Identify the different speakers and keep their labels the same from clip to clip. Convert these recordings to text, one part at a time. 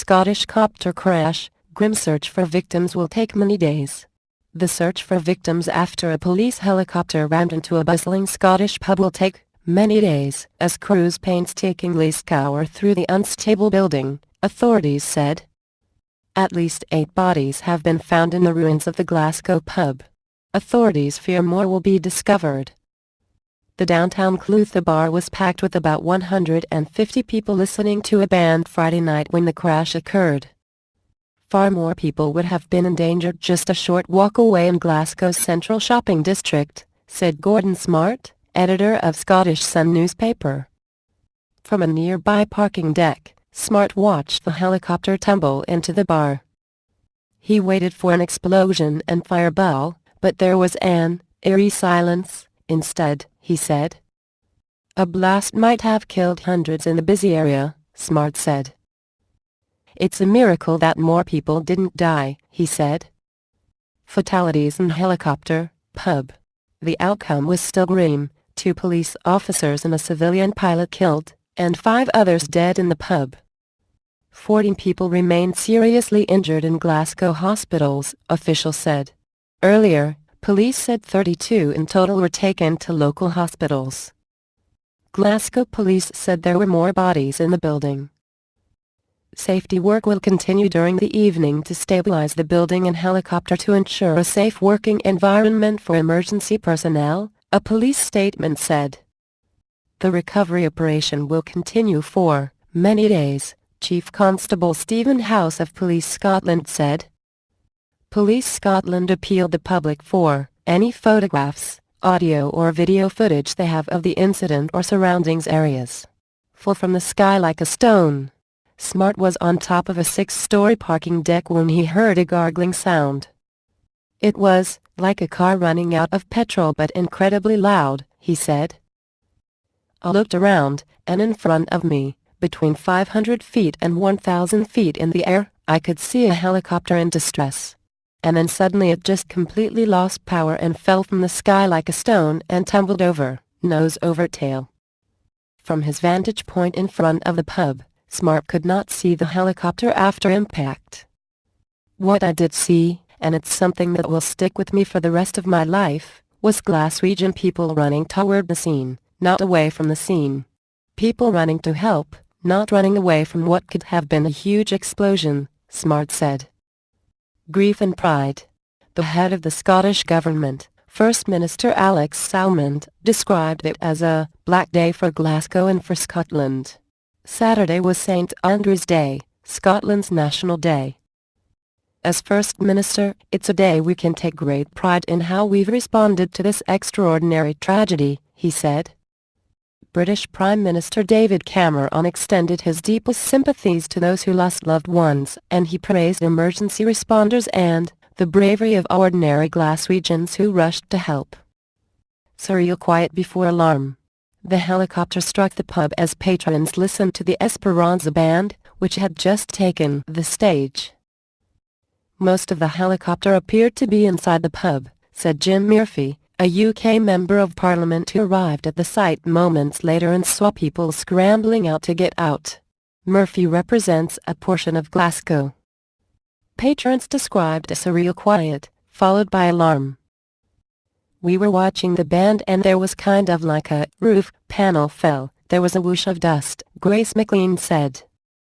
Speaker 1: Scottish copter crash, grim search for victims will take many days. The search for victims after a police helicopter rammed into a bustling Scottish pub will take many days as crews painstakingly scour through the unstable building, authorities said. At least 8 bodies have been found in the ruins of the Glasgow pub. Authorities fear more will be discovered. The downtown Clutha bar was packed with about 150 people listening to a band Friday night when the crash occurred. Far more people would have been endangered just a short walk away in Glasgow's central shopping district, said Gordon Smart, editor of Scottish Sun newspaper. From a nearby parking deck, Smart watched the helicopter tumble into the bar. He waited for an explosion and fireball, but there was an eerie silence instead, he said. A blast might have killed hundreds in the busy area, Smart said. It's a miracle that more people didn't die, he said. Fatalities in helicopter, pub. The outcome was still grim, 2 police officers and a civilian pilot killed, and 5 others dead in the pub. 14 people remain seriously injured in Glasgow hospitals, officials said. Earlier, police said 32 in total were taken to local hospitals. Glasgow police said there were more bodies in the building. Safety work will continue during the evening to stabilize the building and helicopter to ensure a safe working environment for emergency personnel, a police statement said. The recovery operation will continue for many days, Chief Constable Stephen House of Police Scotland said. Police Scotland appealed the public for any photographs, audio or video footage they have of the incident or surroundings areas. Fall from the sky like a stone. Smart was on top of a 6-story parking deck when he heard a gargling sound. It was like a car running out of petrol but incredibly loud, he said. I looked around, and in front of me, between 500 feet and 1,000 feet in the air, I could see a helicopter in distress. And then suddenly it just completely lost power and fell from the sky like a stone and tumbled over, nose over tail. From his vantage point in front of the pub, Smart could not see the helicopter after impact. What I did see, and it's something that will stick with me for the rest of my life, was Glaswegian people running toward the scene, not away from the scene. People running to help, not running away from what could have been a huge explosion, Smart said. Grief and pride. The head of the Scottish government, First Minister Alex Salmond, described it as a black day for Glasgow and for Scotland. Saturday was St Andrew's Day, Scotland's national day. As First Minister, it's a day we can take great pride in how we've responded to this extraordinary tragedy, he said. British Prime Minister David Cameron extended his deepest sympathies to those who lost loved ones, and he praised emergency responders and the bravery of ordinary Glaswegians who rushed to help. Surreal quiet before alarm. The helicopter struck the pub as patrons listened to the Esperanza Band, which had just taken the stage. Most of the helicopter appeared to be inside the pub, said Jim Murphy, a UK Member of Parliament who arrived at the site moments later and saw people scrambling out to get out. Murphy represents a portion of Glasgow. Patrons described a surreal quiet, followed by alarm. We were watching the band and there was kind of like a roof panel fell. There was a whoosh of dust, Grace McLean said.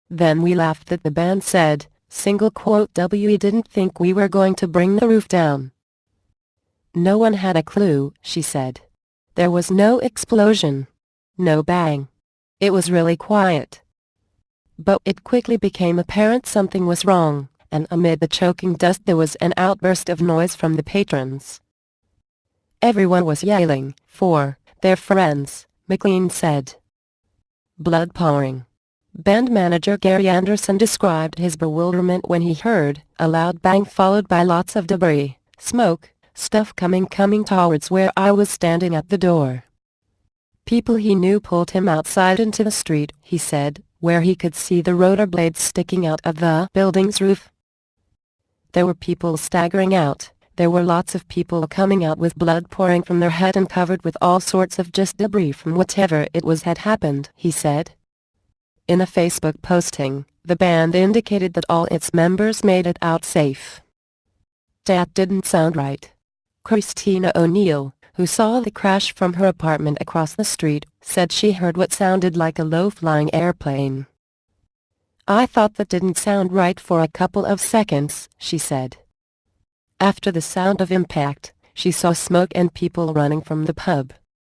Speaker 1: Then we laughed that the band said, "We didn't think we were going to bring the roof down." No one had a clue, she said. There was no explosion. No bang. It was really quiet. But it quickly became apparent something was wrong, and amid the choking dust there was an outburst of noise from the patrons. Everyone was yelling for their friends, McLean said. Blood pouring. Band manager Gary Anderson described his bewilderment when he heard a loud bang followed by lots of debris, smoke, stuff coming towards where I was standing at the door. People he knew pulled him outside into the street, he said, where he could see the rotor blades sticking out of the building's roof. There were people staggering out. There were lots of people coming out with blood pouring from their head and covered with all sorts of just debris from whatever it was had happened, he said. In a Facebook posting, The band indicated that all its members made it out safe. That didn't sound right. Christina O'Neill, who saw the crash from her apartment across the street, said she heard what sounded like a low-flying airplane. "I thought that didn't sound right for a couple of seconds," she said. After the sound of impact, she saw smoke and people running from the pub.